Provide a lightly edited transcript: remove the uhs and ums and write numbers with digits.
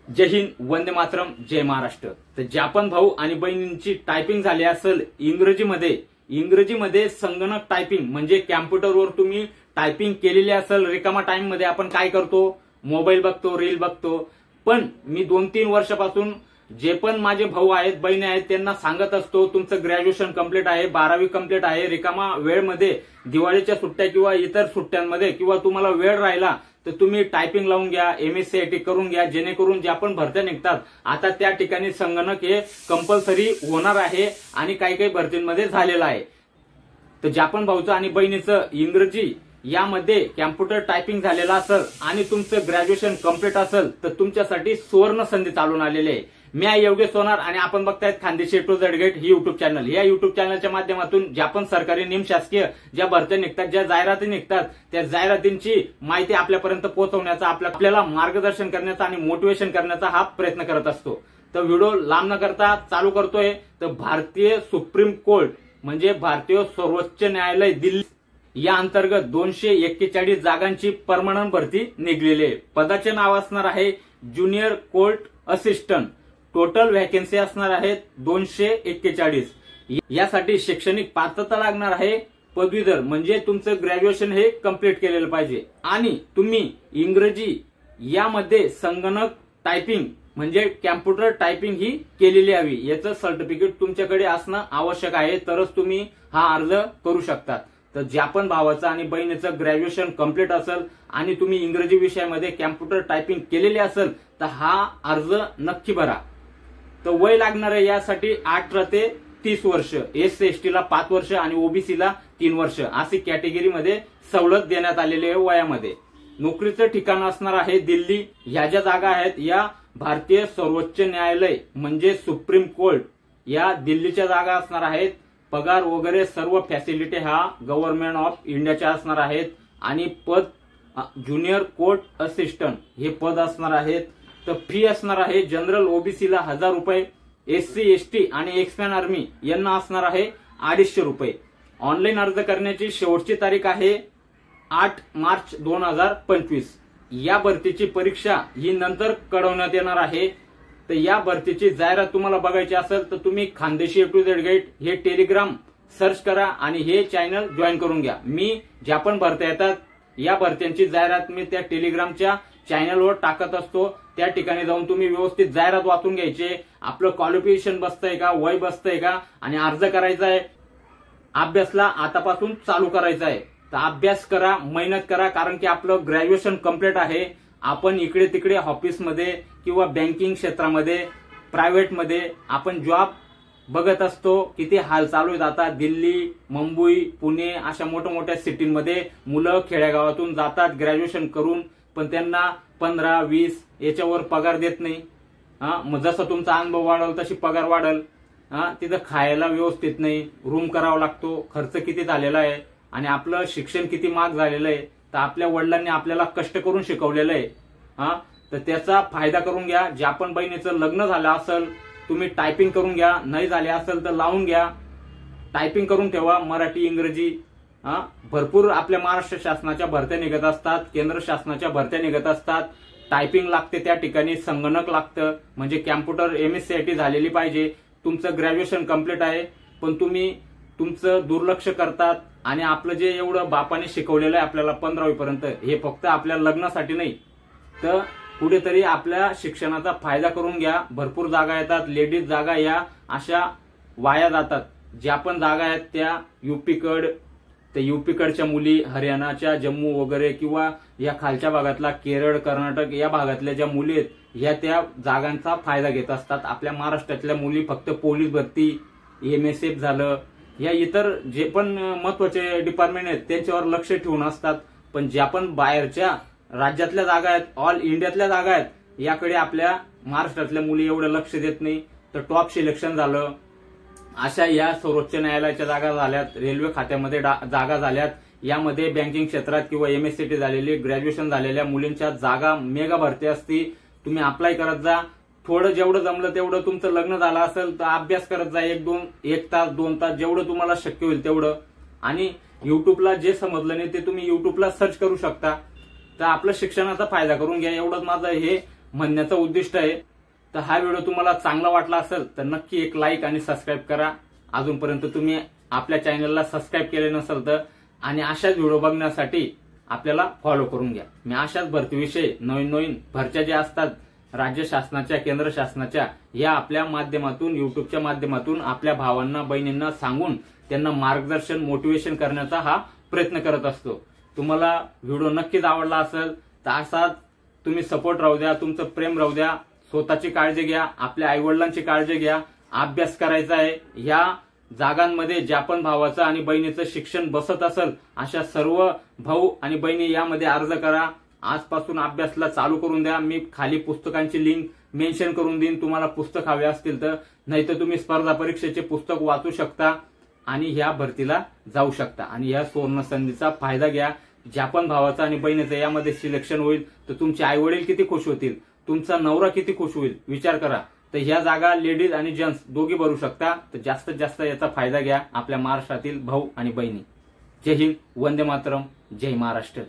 जय हिंद, वंदे मातरम, जय महाराष्ट्र। तर ज्या पण भाऊ आणि बहिणींची टायपिंग झाली असेल इंग्रजीमध्ये संगणक टायपिंग म्हणजे कॅम्प्युटरवर तुम्ही टायपिंग केलेली असेल, रिकामा टाइम मध्ये आपण काय करतो, मोबाईल बघतो, रील बघतो। पण मी 2-3 वर्षापासून जे पण माझे भाऊ आहेत, बहिणी आहेत, त्यांना सांगत असतो तुमचं ग्रॅज्युएशन कंप्लीट आहे, 12वी कंप्लीट आहे, रिकामा वेळमध्ये दिवाळीच्या सुट्ट्या किंवा इतर सुट्ट्यांमध्ये किंवा तुम्हाला वेळ राहिला तर तुम्ही टायपिंग लावून घ्या, MSc करून घ्या, जेणेकरून ज्या पण भरत्या निघतात आता त्या ठिकाणी संगणक हे कंपल्सरी होणार आहे आणि काही काही भरतींमध्ये झालेलं आहे। तर ज्या पण भाऊचं आणि बहिणीचं इंग्रजी यामध्ये कॅम्प्युटर टायपिंग झालेलं असेल आणि तुमचं ग्रॅज्युएशन कंप्लीट असेल तर तुमच्यासाठी सुवर्ण संधी चालून आलेली आहे। मी आहे योगेश सोनार आणि आपण बघतायत खानदेशी टू झेड गेट ही युट्यूब चॅनल। या युट्यूब चॅनलच्या माध्यमातून ज्या पण सरकारी निमशासकीय ज्या भरत्या निघतात, ज्या जाहिराती निघतात, त्या जाहिरातींची माहिती आपल्यापर्यंत पोहोचवण्याचा, आपल्याला मार्गदर्शन करण्याचा आणि मोटिवेशन करण्याचा हा प्रयत्न करत असतो। तर व्हिडिओ लांब न करता चालू करतोय। तर भारतीय सुप्रीम कोर्ट म्हणजे भारतीय सर्वोच्च न्यायालय दिल्ली या अंतर्गत 241 जागांची परमनंट भरती निघलेली आहे। पदाचे नाव असणार आहे junior court assistant. Total vacancy असणार आहेत 241। यासाठी शैक्षणिक पात्रता लागणार आहे पदवीधर, म्हणजे तुमचं ग्रॅज्युएशन हे कंप्लीट केलेलं पाहिजे आणि तुम्ही इंग्रजी यामध्ये संगणक टायपिंग म्हणजे कॅम्प्युटर टायपिंग ही केलेली हवी, याचं सर्टिफिकेट तुमच्याकडे असणं आवश्यक आहे, तरच तुम्ही हा अर्ज करू शकता। तर ज्या पण भावाचं आणि बहिणीचं ग्रॅज्युएशन कंप्लीट असेल आणि तुम्ही इंग्रजी विषयामध्ये कॅम्प्युटर टायपिंग केलेली असेल तर हा अर्ज नक्की भरा। तर वय लागणार आहे यासाठी 18 ते 30 वर्ष, SC/ST ला 5 वर्ष आणि OBC ला 3 वर्ष अशी कॅटेगरीमध्ये सवलत देण्यात आलेली आहे वयामध्ये। नोकरीचं ठिकाण असणार आहे दिल्ली। ह्या ज्या जागा आहेत या भारतीय सर्वोच्च न्यायालय म्हणजे सुप्रीम कोर्ट या दिल्लीच्या जागा असणार आहेत। पगार वगैरे सर्व फॅसिलिटी हा गव्हर्नमेंट ऑफ इंडियाच्या असणार आहेत आणि पद ज्युनियर कोर्ट असिस्टंट हे पद असणार आहेत। तर फी असणार आहे जनरल OBC ला 1000 रुपये, SC/ST आणि एक्समॅन आर्मी यांना असणार आहे 250 रुपये। ऑनलाईन अर्ज करण्याची शेवटची तारीख आहे 8 मार्च 2025। या भरतीची परीक्षा ही नंतर कळवण्यात येणार आहे। तर या भरतीची जाहिरात तुम्हाला बघायची असेल तर तुम्ही खानदेशी टू झेड गेट हे टेलिग्राम सर्च करा आणि हे चॅनल जॉईन करून घ्या। मी ज्या पण भरत्या येतात या भरत्यांची जाहिरात मी त्या टेलिग्रामच्या चॅनलवर टाकत असतो। त्या ठिकाणी जाऊन तुम्ही व्यवस्थित जाहिरात वाचून घ्यायचे, आपलं क्वालिफिकेशन बसतंय का, वय बसतंय का आणि अर्ज करायचा आहे। अभ्यासला आतापासून चालू करायचा आहे, तर अभ्यास करा, मेहनत करा, कारण की आपलं ग्रॅज्युएशन कंप्लीट आहे। आपण इकडे तिकडे ऑफिसमध्ये किंवा बँकिंग क्षेत्रामध्ये प्रायव्हेटमध्ये आपण जॉब बघत असतो, किती हाल चालू आहेत आता। दिल्ली, मुंबई, पुणे अशा मोठ्या सिटीमध्ये मुलं खेड्यागावातून जातात ग्रॅज्युएशन करून, पण त्यांना 15-20 याच्यावर पगार देत नाही। मग जसा तुमचा अनुभव वाढेल तशी पगार वाढेल। तिथं खायला व्यवस्थित नाही, रूम करावा लागतो, खर्च किती झालेला आहे आणि आपलं शिक्षण किती महाग झालेलं आहे। तर आपल्या वडिलांनी आपल्याला कष्ट करून शिकवलेलं आहे। तर त्याचा फायदा करून घ्या। ज्या पण बहिणीचं लग्न झालं असेल तुम्ही टायपिंग करून घ्या, नाही झाले असेल तर लावून घ्या, टायपिंग करून ठेवा मराठी इंग्रजी। भरपूर आपल्या महाराष्ट्र शासनाच्या भरत्या निघत असतात, केंद्र शासनाच्या भरत्या निघत असतात। टायपिंग लागते त्या ठिकाणी, संगणक लागतं, म्हणजे कॅम्प्युटर MSc झालेली पाहिजे। तुमचं ग्रॅज्युएशन कंप्लीट आहे पण तुम्ही तुमचं दुर्लक्ष करतात आणि आपलं जे एवढं बापाने शिकवलेलं आहे आपल्याला 15वी पर्यंत हे फक्त आपल्या लग्नासाठी नाही, तर कुठेतरी आपल्या शिक्षणाचा फायदा करून घ्या। भरपूर जागा येतात, लेडीज जागा या अशा वाया जातात। ज्या पण जागा आहेत त्या यूपीकडच्या मुली, हरियाणाच्या, जम्मू वगैरे किंवा या खालच्या भागातला केरळ, कर्नाटक या भागातल्या ज्या मुली आहेत ह्या त्या जागांचा फायदा घेत असतात। आपल्या महाराष्ट्रातल्या मुली फक्त पोलीस भरती, MSF झालं, या इतर जे पण महत्वाचे डिपार्टमेंट आहेत त्यांच्यावर लक्ष ठेवून असतात। पण ज्या पण बाहेरच्या राज्यातल्या जागा आहेत, ऑल इंडियातल्या जागा आहेत, याकडे आपल्या महाराष्ट्रातल्या मुली एवढं लक्ष देत नाही। तर टॉप सिलेक्शन झालं, अशा या सर्वोच्च न्यायालयाच्या जागा झाल्यात, रेल्वे खात्यामध्ये जागा झाल्यात, यामध्ये बँकिंग क्षेत्रात किंवा MSc झालेली ग्रॅज्युएशन झालेल्या मुलींच्या जागा मेगा भरती असती। तुम्ही अप्लाय करत जा। थोडं जेवढं जमलं तेवढं, तुमचं लग्न झालं असेल तर अभ्यास करत जा, 1 तास 2 तास जेवढं तुम्हाला शक्य होईल तेवढं। आणि युट्यूबला जे समजलं नाही ते तुम्ही युट्यूबला सर्च करू शकता। तर आपल्या शिक्षणाचा फायदा करून घ्या, एवढंच माझं हे म्हणण्याचं उद्दिष्ट आहे. तर हा व्हिडिओ तुम्हाला चांगला वाटला असेल तर नक्की एक लाईक आणि सबस्क्राईब करा. अजूनपर्यंत तुम्ही आपल्या चॅनलला सबस्क्राईब केले नसेल तर, आणि अशाच व्हिडिओ बघण्यासाठी आपल्याला फॉलो करून घ्या. मी अशाच भरतीविषयी नवीन भरत्या ज्या असतात राज्य शासनाच्या, केंद्र शासनाच्या, या आपल्या माध्यमातून, युट्यूबच्या माध्यमातून आपल्या भावांना, बहिणींना सांगून त्यांना मार्गदर्शन, मोटिवेशन करण्याचा हा प्रयत्न करत असतो. तुम्हाला व्हिडिओ नक्कीच आवडला असेल तर असाच तुम्ही सपोर्ट राहू द्या, तुमचं प्रेम राहू द्या. स्वतःची काळजी घ्या, आपल्या आईवडिलांची काळजी घ्या. अभ्यास करायचा आहे. या जागांमध्ये ज्या पण भावाचं आणि बहिणीचं शिक्षण बसत असेल अशा सर्व भाऊ आणि बहिणी यामध्ये अर्ज करा. आजपासून अभ्यासला चालू करून द्या. मी खाली पुस्तकांची लिंक मेन्शन करून देईन. तुम्हाला पुस्तक हवे असतील तर, नाहीतर तुम्ही स्पर्धा परीक्षेचे पुस्तक वाचू शकता आणि ह्या भरतीला जाऊ शकता. आणि या सुवर्ण संधीचा फायदा घ्या. ज्या पण भावाचं आणि बहिणीचं यामध्ये सिलेक्शन होईल तर तुमचे आई वडील किती खुश होतील, तुमचा नवरा किती खुश होईल, विचार करा. तर ह्या जागा लेडीज आणि जेंट्स दोघी भरू शकता. तर जास्तीत जास्त याचा फायदा घ्या आपल्या महाराष्ट्रातील भाऊ आणि बहिणी. जय हिंद, वंदे मातरम, जय महाराष्ट्र.